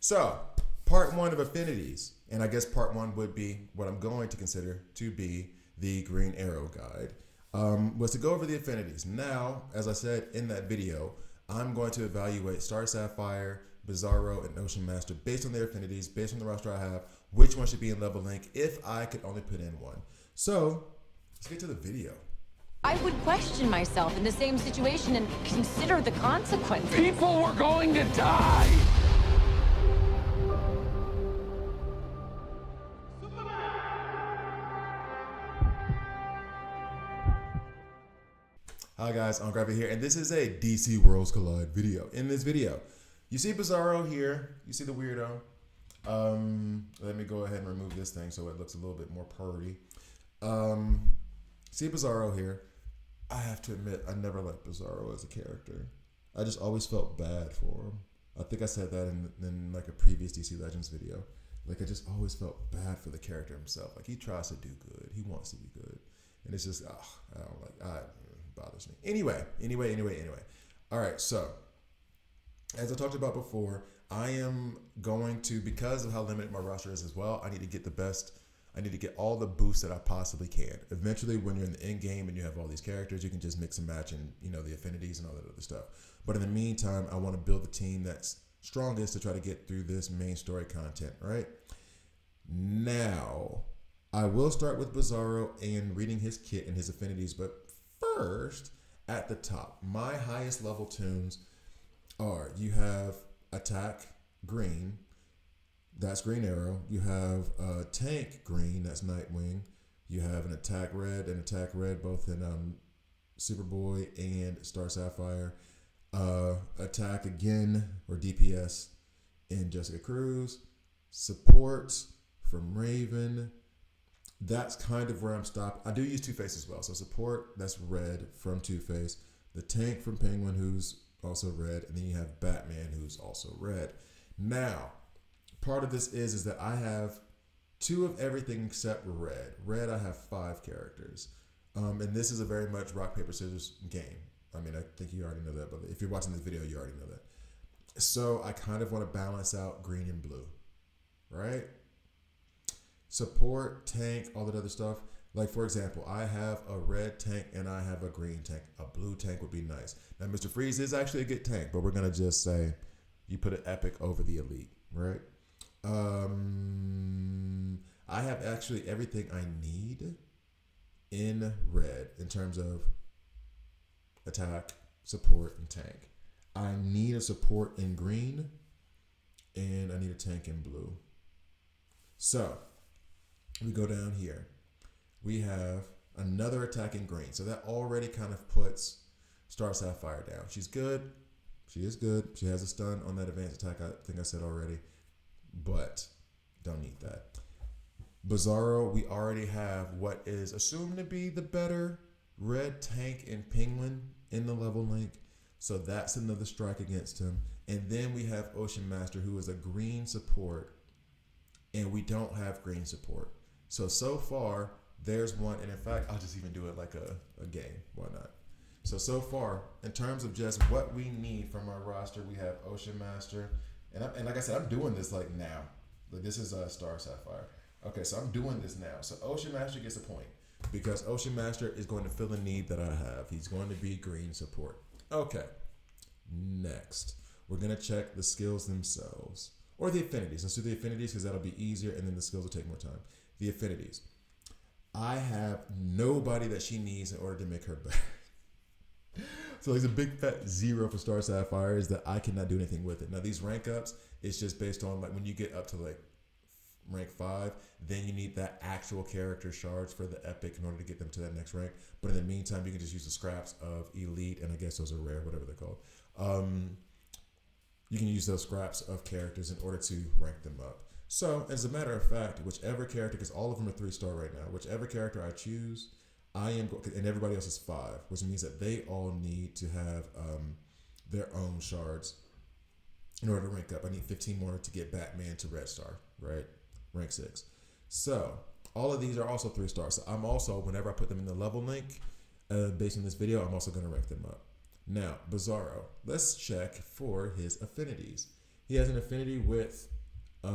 So, part one of Affinities, and I guess part one would be what I'm going to consider to be the Green Arrow guide, was to go over the Affinities. Now, as I said in that video, I'm going to evaluate Star Sapphire, Bizarro, and Ocean Master based on their affinities, based on the roster I have, which one should be in level link if I could only put in one. So, let's get to the video. I would question myself in the same situation and consider the consequences. People were going to die! Hi guys, I'm Gravity here, and this is a DC Worlds Collide video. In this video, you see Bizarro here, you see the weirdo. Let me go ahead and remove this thing so it looks a little bit more purdy. See Bizarro here. I have to admit, I never liked Bizarro as a character. I just always felt bad for him. I think I said that in like a previous DC Legends video. Like I just always felt bad for the character himself. Like he tries to do good, he wants to be good, and it's just I don't like. It bothers me. Anyway. All right, so as I talked about before, I am going to, because of how limited my roster is as well, I need to get the best. I need to get all the boosts that I possibly can. Eventually, when you're in the end game and you have all these characters, you can just mix and match and, you know, the affinities and all that other stuff. But in the meantime, I want to build the team that's strongest to try to get through this main story content, right? Now, I will start with Bizarro and reading his kit and his affinities, but first, at the top, my highest level tunes are, you have attack green, that's Green Arrow. You have tank green, that's Nightwing. You have an attack red both in Superboy and Star Sapphire. Attack again, or DPS, in Jessica Cruz. Support from Raven. That's kind of where I'm stopped. I do use Two-Face as well. So support, that's red from Two-Face. The tank from Penguin, who's also red. And then you have Batman, who's also red. Now, part of this is that I have two of everything except red. Red, I have 5 characters. And this is a very much rock, paper, scissors game. I mean, I think you already know that, but if you're watching this video, you already know that. So I kind of want to balance out green and blue, right? Support, tank, all that other stuff. Like, for example, I have a red tank and I have a green tank. A blue tank would be nice. Now, Mr. Freeze is actually a good tank, but we're going to just say you put an epic over the elite, right? I have actually everything I need in red in terms of attack, support, and tank. I need a support in green, and I need a tank in blue. So, we go down here. We have another attack in green. So that already kind of puts Star Sapphire down. She's good. She is good. She has a stun on that advanced attack, I think I said already. But don't need that. Bizarro, we already have what is assumed to be the better red tank and Penguin in the level link. So that's another strike against him. And then we have Ocean Master, who is a green support. And we don't have green support. So far, there's one. And in fact, I'll just even do it like a game. Why not? So far, in terms of just what we need from our roster, we have Ocean Master. And like I said, I'm doing this like now. Like this is Star Sapphire. Okay, so I'm doing this now. So Ocean Master gets a point because Ocean Master is going to fill a need that I have. He's going to be green support. Okay, next. We're going to check the skills themselves. Or the affinities. Let's do the affinities because that'll be easier and then the skills will take more time. The affinities. I have nobody that she needs in order to make her better. So there's a big fat 0 for Star Sapphire is that I cannot do anything with it. Now these rank ups, it's just based on like when you get up to like rank 5, then you need that actual character shards for the epic in order to get them to that next rank. But in the meantime, you can just use the scraps of elite, and I guess those are rare, whatever they're called. You can use those scraps of characters in order to rank them up. So as a matter of fact, whichever character, because all of them are 3-star right now, whichever character I choose, I am, and everybody else is 5, which means that they all need to have their own shards in order to rank up. I need 15 more to get Batman to red star, right? Rank 6. So all of these are also 3 stars. So I'm also, whenever I put them in the level link, based on this video, I'm also going to rank them up. Now, Bizarro, let's check for his affinities. He has an affinity with Black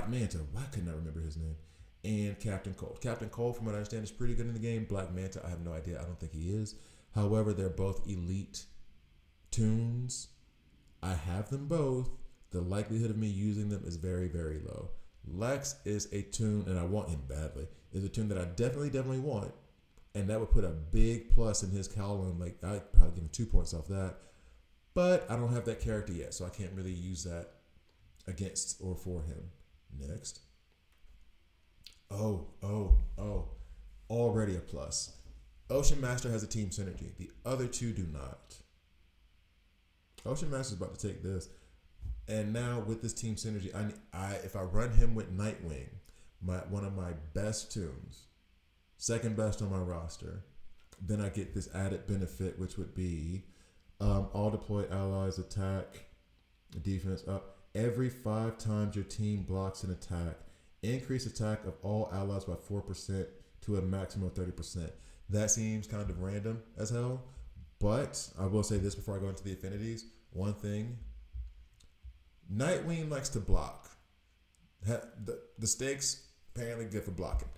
Manta. Why couldn't I remember his name? And Captain Cold. Captain Cold, from what I understand, is pretty good in the game. Black Manta, I have no idea. I don't think he is. However, they're both elite tunes. I have them both. The likelihood of me using them is very, very low. Lex is a tune, and I want him badly, is a tune that I definitely want. And that would put a big plus in his column. Like, I'd probably give him 2 points off that. But I don't have that character yet, so I can't really use that against or for him. Next. Oh. Already a plus. Ocean Master has a team synergy. The other two do not. Ocean Master's about to take this. And now with this team synergy, if I run him with Nightwing, one of my best tunes, second best on my roster, then I get this added benefit, which would be all deployed allies attack, defense up. Every 5 times your team blocks an attack, increase attack of all allies by 4% to a maximum of 30%. That seems kind of random as hell, but I will say this before I go into the affinities. One thing, Nightwing likes to block. The stakes apparently good for blocking.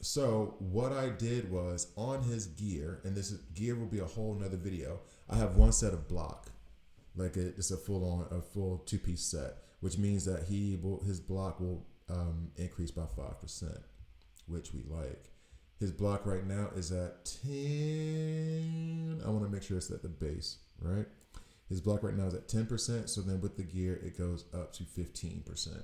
So what I did was on his gear, and gear will be a whole nother video. I have one set of block, like it's a full 2-piece set, which means that his block will increase by 5%, which we like. His block right now is at 10. I want to make sure it's at the base, right? His block right now is at 10%. So then with the gear, it goes up to 15%.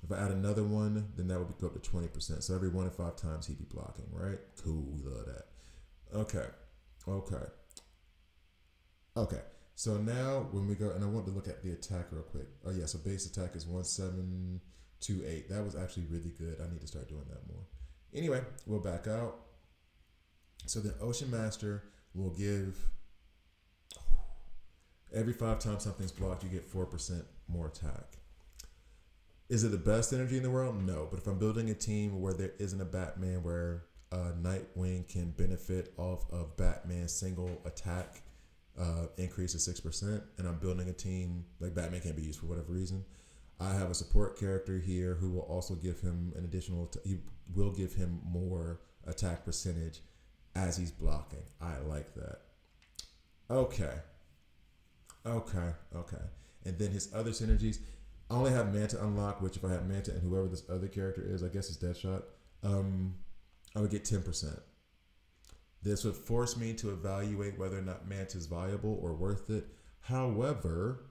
If I add another one, then that would go up to 20%. So every 1 in 5 times he'd be blocking, right? Cool, we love that. Okay. So now when we go, and I want to look at the attack real quick. Oh yeah, so base attack is 1728. That was actually really good. I need to start doing that more. Anyway, we'll back out. So the Ocean Master will give every 5 times something's blocked, you get 4% more attack. Is it the best energy in the world? No. But if I'm building a team where there isn't a Batman, where Nightwing can benefit off of Batman's single attack increase of 6%, and I'm building a team like Batman can't be used for whatever reason, I have a support character here who will also give him an additional. He will give him more attack percentage as he's blocking. I like that. Okay. And then his other synergies. I only have Manta unlocked, which if I have Manta and whoever this other character is, I guess it's Deadshot, I would get 10%. This would force me to evaluate whether or not Manta is viable or worth it. However,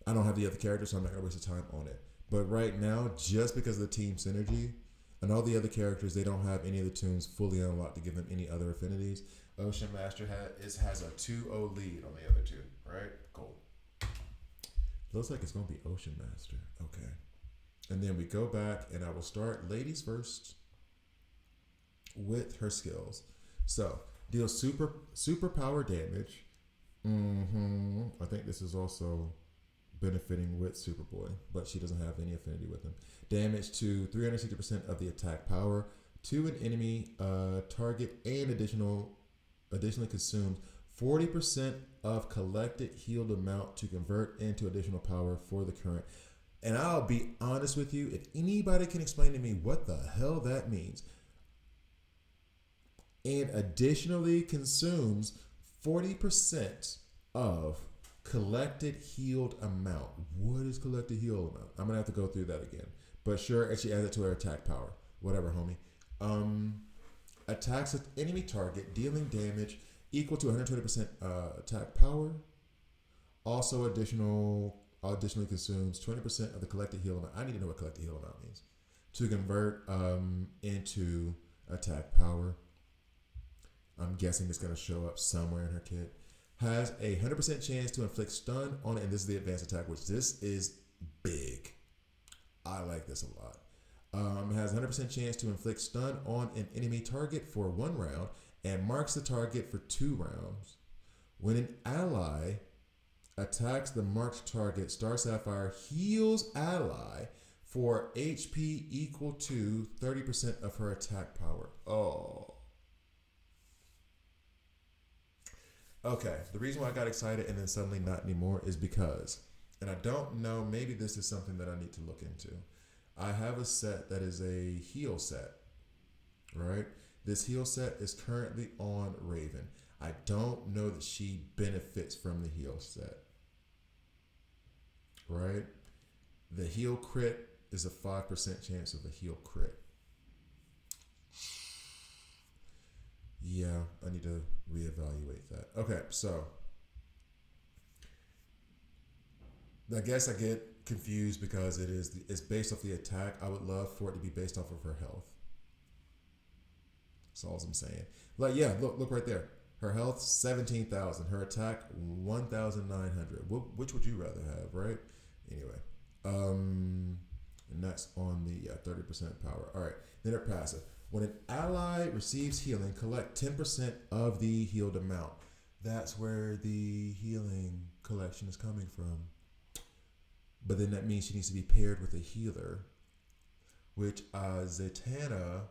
I don't have the other character, so I'm not going to waste the time on it. But right now, just because of the team synergy and all the other characters, they don't have any of the tunes fully unlocked to give them any other affinities. Ocean Master has a 2-0 lead on the other two, right? Cool. Looks like it's going to be Ocean Master. Okay. And then we go back, and I will start ladies first with her skills. So, deal super power damage. I think this is also benefiting with Superboy, but she doesn't have any affinity with him. Damage to 360% of the attack power to an enemy target, and additionally consumes 40% of collected healed amount to convert into additional power for the current. And I'll be honest with you, if anybody can explain to me what the hell that means. And additionally consumes 40% of collected healed amount. What is collected healed amount? I'm gonna have to go through that again. But sure, and she adds it to her attack power. Whatever, homie. Attacks an enemy target, dealing damage equal to 120% attack power. Also additionally consumes 20% of the collected heal amount. I need to know what collected heal amount means. To convert into attack power. I'm guessing it's going to show up somewhere in her kit. Has a 100% chance to inflict stun on it, and this is the advanced attack, which this is big. I like this a lot. Has 100% chance to inflict stun on an enemy target for 1 round and marks the target for 2 rounds. When an ally attacks the marked target, Star Sapphire heals ally for HP equal to 30% of her attack power. Oh. Okay, the reason why I got excited and then suddenly not anymore is because, and I don't know, maybe this is something that I need to look into. I have a set that is a heal set, right? This heal set is currently on Raven. I don't know that she benefits from the heal set, right? The heal crit is a 5% chance of a heal crit. Yeah, I need to reevaluate that. Okay, so I guess I get confused because it's based off the attack. I would love for it to be based off of her health. That's all I'm saying. Like, yeah, look right there. Her health 17,000. Her attack 1,900. Which would you rather have, right? Anyway, and that's on the 30% power. All right, then her passive. When an ally receives healing, collect 10% of the healed amount. That's where the healing collection is coming from. But then that means she needs to be paired with a healer, which Zatanna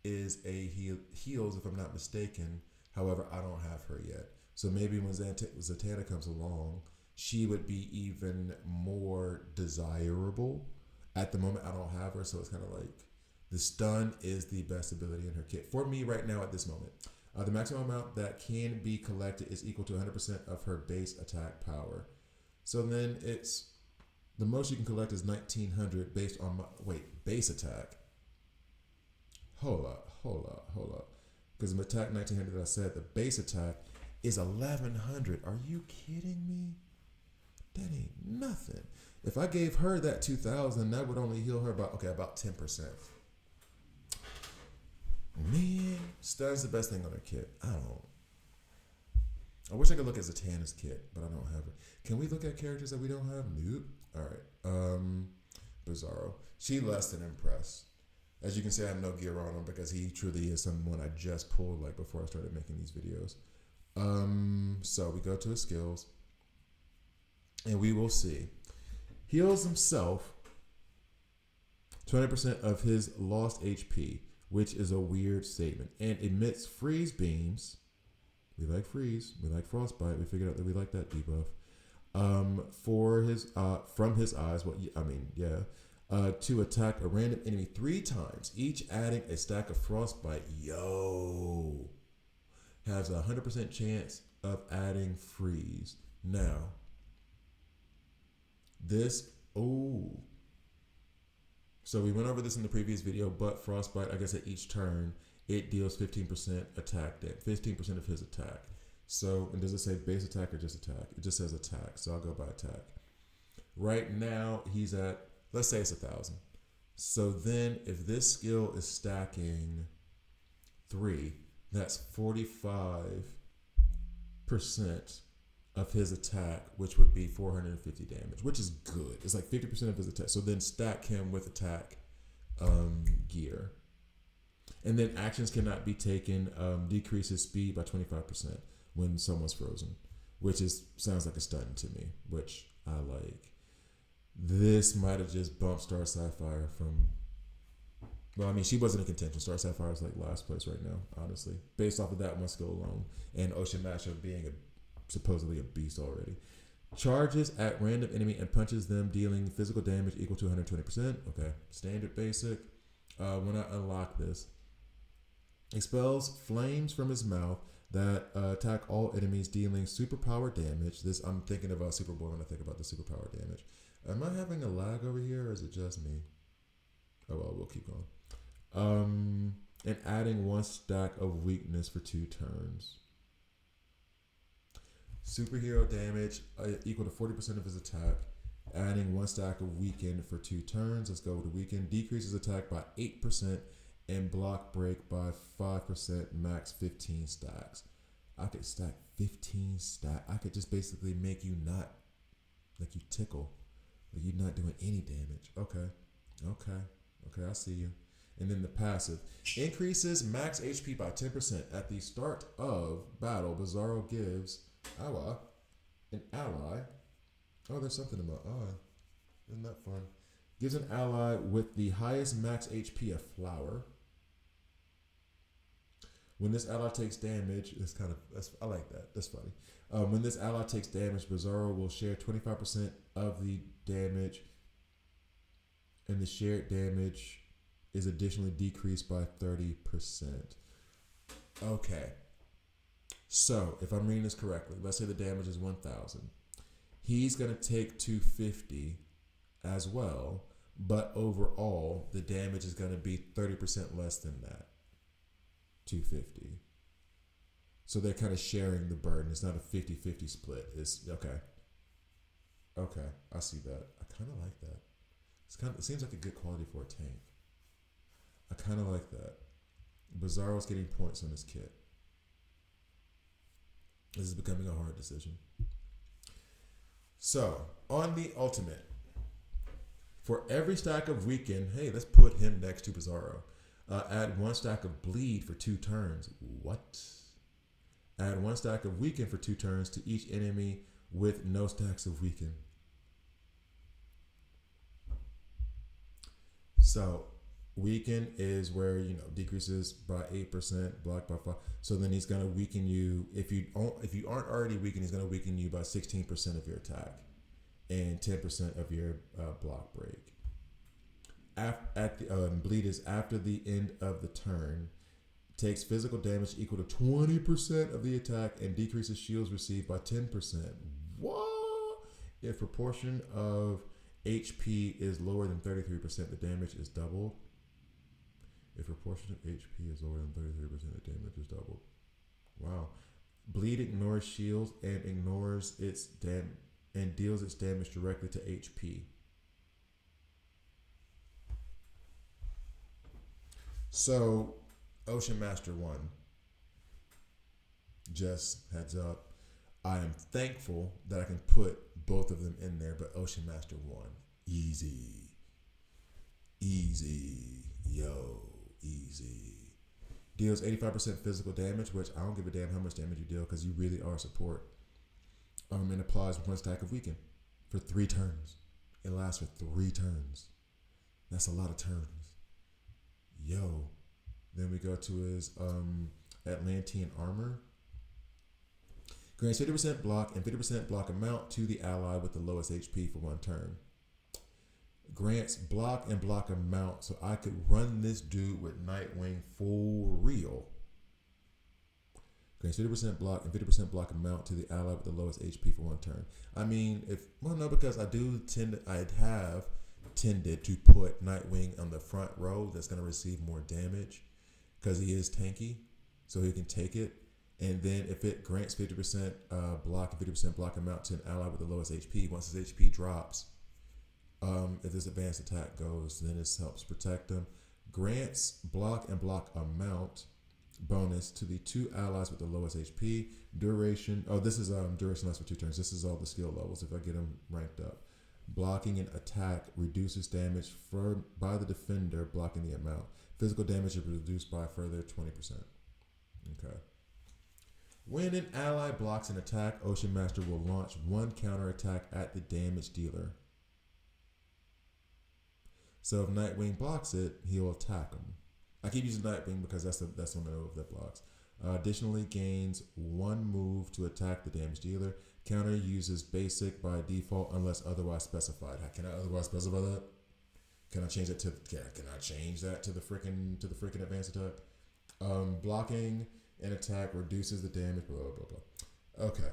is a heals, if I'm not mistaken. However, I don't have her yet. So maybe when Zatanna comes along, she would be even more desirable. At the moment, I don't have her, so it's kind of like the stun is the best ability in her kit. For me right now at this moment, the maximum amount that can be collected is equal to 100% of her base attack power. So then it's, the most you can collect is 1,900 based on base attack. Hold up. Because the attack 1,900 that I said, the base attack is 1,100. Are you kidding me? That ain't nothing. If I gave her that 2,000, that would only heal her about 10%. Man, stun's the best thing on her kit. I wish I could look at Zatanna's kit, but I don't have it. Can we look at characters that we don't have? Nope. All right. Bizarro. She less than impressed. As you can see, I have no gear on him because he truly is someone I just pulled like before I started making these videos. So we go to his skills, and we will see. Heals himself 20% of his lost HP, which is a weird statement, and emits freeze beams. We like freeze. We like frostbite. We figured out that we like that debuff. For his from his eyes. To attack a random enemy 3 times, each adding a stack of frostbite. Yo, has a 100% chance of adding freeze. Now, so we went over this in the previous video, but frostbite, I guess at each turn, it deals 15% attack damage, 15% of his attack. So, and does it say base attack or just attack? It just says attack, so I'll go by attack. Right now, he's at, let's say it's 1,000. So then, if this skill is stacking 3, that's 45% of his attack, which would be 450 damage, which is good. It's like 50% of his attack. So then stack him with attack gear. And then actions cannot be taken, decreases speed by 25% when someone's frozen, which sounds like a stun to me, which I like. This might have just bumped Star Sapphire from, well, I mean, she wasn't in contention. Star Sapphire is like last place right now, honestly, based off of that one skill alone, and Ocean Master being supposedly a beast already. Charges at random enemy and punches them, dealing physical damage equal to 120%. Okay, standard basic. When I unlock this, expels flames from his mouth that attack all enemies, dealing superpower damage. This, I'm thinking about Superboy when I think about the superpower damage. Am I having a lag over here, or is it just me? Oh well, we'll keep going. And adding 1 stack of weakness for 2 turns. Superhero damage equal to 40% of his attack. Adding 1 stack of weaken for 2 turns. Let's go with the weaken. Decreases attack by 8% and block break by 5%. Max 15 stacks. I could stack 15 stacks. I could just basically make you not, like you tickle. Like you're not doing any damage. Okay, I see you. And then the passive. Increases max HP by 10%. At the start of battle, Bizarro gives an ally. Oh, there's something in my eye. Isn't that fun? Gives an ally with the highest max HP a flower. When this ally takes damage, I like that. That's funny. When this ally takes damage, Bizarro will share 25% of the damage, and the shared damage is additionally decreased by 30%. Okay. So, if I'm reading this correctly, let's say the damage is 1,000. He's going to take 250 as well, but overall, the damage is going to be 30% less than that. 250. So they're kind of sharing the burden. It's not a 50-50 split. It's okay. Okay, I see that. I kind of like that. It seems like a good quality for a tank. I kind of like that. Bizarro's getting points on this kit. This is becoming a hard decision. So, on the ultimate, for every stack of weaken, hey, let's put him next to Bizarro. Add 1 stack of bleed for 2 turns. What? Add 1 stack of weaken for 2 turns to each enemy with no stacks of weaken. So, weaken is where, decreases by 8%, block by 5. So then he's going to weaken you. If you aren't already weakened, he's going to weaken you by 16% of your attack and 10% of your block break. Bleed is after the end of the turn. Takes physical damage equal to 20% of the attack and decreases shields received by 10%. What? If proportion of HP is lower than 33%, the damage is doubled. If proportion of HP is lower than 33%, the damage is doubled. Wow. Bleed ignores shields and ignores its and deals its damage directly to HP. So, Ocean Master 1. Just heads up. I am thankful that I can put both of them in there, but Ocean Master 1. Easy. Yo. Easy. Deals 85% physical damage, which I don't give a damn how much damage you deal because you really are support. And applies 1 stack of weaken for 3 turns. It lasts for 3 turns. That's a lot of turns. Yo. Then we go to his Atlantean armor. Grants 50% block and 50% block amount to the ally with the lowest HP for 1 turn. Grants block and block amount, so I could run this dude with Nightwing for real. Grants 50% block and 50% block amount to the ally with the lowest HP for 1 turn. I mean, because I have tended to put Nightwing on the front row that's going to receive more damage because he is tanky, so he can take it. And then if it grants 50% block and 50% block amount to an ally with the lowest HP, once his HP drops, if this advanced attack goes, then this helps protect them. Grants block and block amount bonus to the 2 allies with the lowest HP. Duration. Oh, this is duration lasts for 2 turns. This is all the skill levels if I get them ranked up. Blocking and attack reduces damage by the defender blocking the amount. Physical damage is reduced by a further 20%. Okay. When an ally blocks an attack, Ocean Master will launch 1 counterattack at the damage dealer. So if Nightwing blocks it, he'll attack him. I keep using Nightwing because that's one of that blocks. Additionally, gains 1 move to attack the damage dealer. Counter uses basic by default unless otherwise specified. Can I otherwise specify that? Can I change that to the freaking advanced attack? Blocking an attack reduces the damage. Blah blah blah. Okay.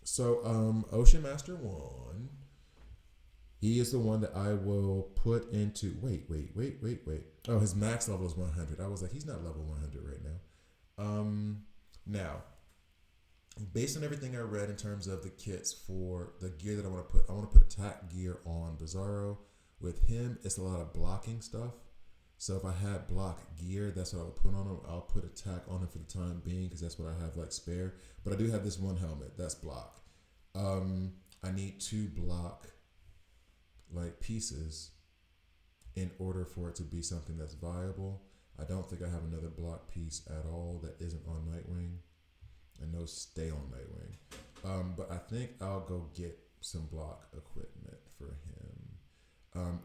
So Ocean Master 1. He is the one that I will put into. Wait. Oh, his max level is 100. I was like, he's not level 100 right now. Now, based on everything I read in terms of the kits for the gear that I want to put attack gear on Bizarro. With him, it's a lot of blocking stuff. So if I had block gear, that's what I would put on him. I'll put attack on him for the time being because that's what I have like spare. But I do have this 1 helmet. That's block. I need 2 block like pieces in order for it to be something that's viable. I don't think I have another block piece at all that isn't on Nightwing. And no stay on Nightwing. But I think I'll go get some block equipment for him.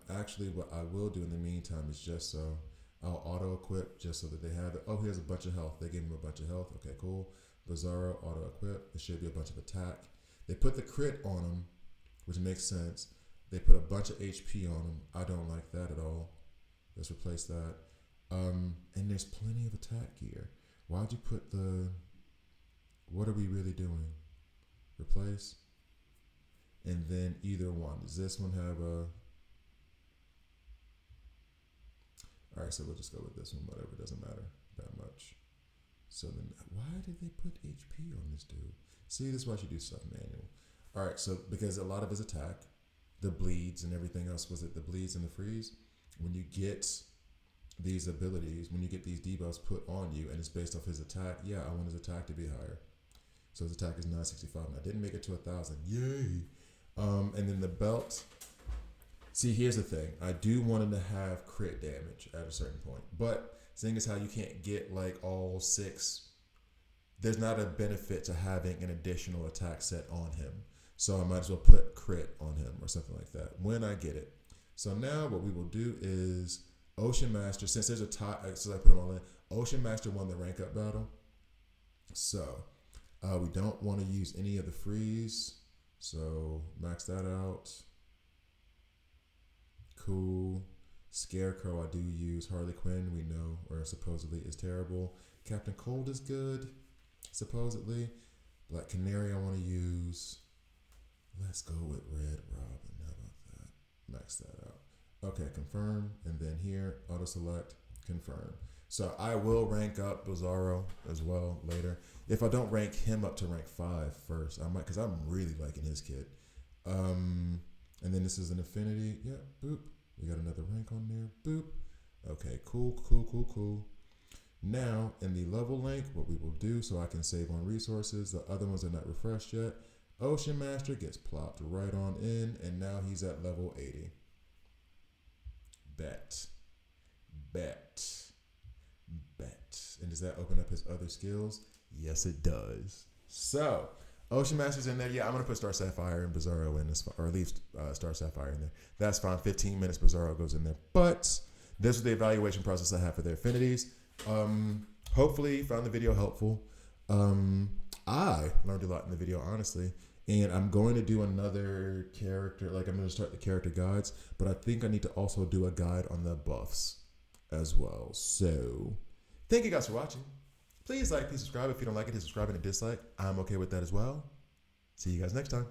Actually, what I will do in the meantime is just so I'll auto equip just so that they have it. Oh, here's a bunch of health. They gave him a bunch of health. Okay, cool. Bizarro, auto equip. There should be a bunch of attack. They put the crit on him, which makes sense. They put a bunch of HP on him. I don't like that at all. Let's replace that. And there's plenty of attack gear. Why'd you put the... What are we really doing? Replace. And then either one. Does this one have a... Alright, so we'll just go with this one. Whatever, it doesn't matter that much. So then, why did they put HP on this dude? See, this is why you do stuff manual. Alright, so because a lot of his attack, the bleeds and everything else, was it the bleeds and the freeze? When you get these abilities, when you get these debuffs put on you and it's based off his attack, yeah, I want his attack to be higher. So his attack is 965 and I didn't make it to 1,000. Yay! And then the belt. See, here's the thing. I do want him to have crit damage at a certain point. But seeing as how you can't get like all 6, there's not a benefit to having an additional attack set on him. So I might as well put crit on him or something like that when I get it. So now what we will do is Ocean Master, since there's a tie, since I put them all in, Ocean Master won the rank up battle. So we don't want to use any of the freeze. So max that out. Cool. Scarecrow I do use. Harley Quinn we know or supposedly is terrible. Captain Cold is good, supposedly. Black Canary I want to use. Let's go with Red Robin. How about that? Max that out. Okay, confirm. And then here, auto select, confirm. So I will rank up Bizarro as well later. If I don't rank him up to rank 5 first, I might, because I'm really liking his kit. And then this is an affinity. Yeah, boop. We got another rank on there. Boop. Okay, cool. Now, in the level link, what we will do so I can save on resources, the other ones are not refreshed yet. Ocean Master gets plopped right on in, and now he's at level 80. Bet. And does that open up his other skills? Yes, it does. So, Ocean Master's in there. Yeah, I'm going to put Star Sapphire and Bizarro in this, or at least Star Sapphire in there. That's fine. 15 minutes Bizarro goes in there. But this is the evaluation process I have for their affinities. Hopefully, you found the video helpful. I learned a lot in the video, honestly. And I'm going to do another character, like I'm going to start the character guides, but I think I need to also do a guide on the buffs as well. So, thank you guys for watching. Please like, please subscribe. If you don't like it, hit subscribe and a dislike. I'm okay with that as well. See you guys next time.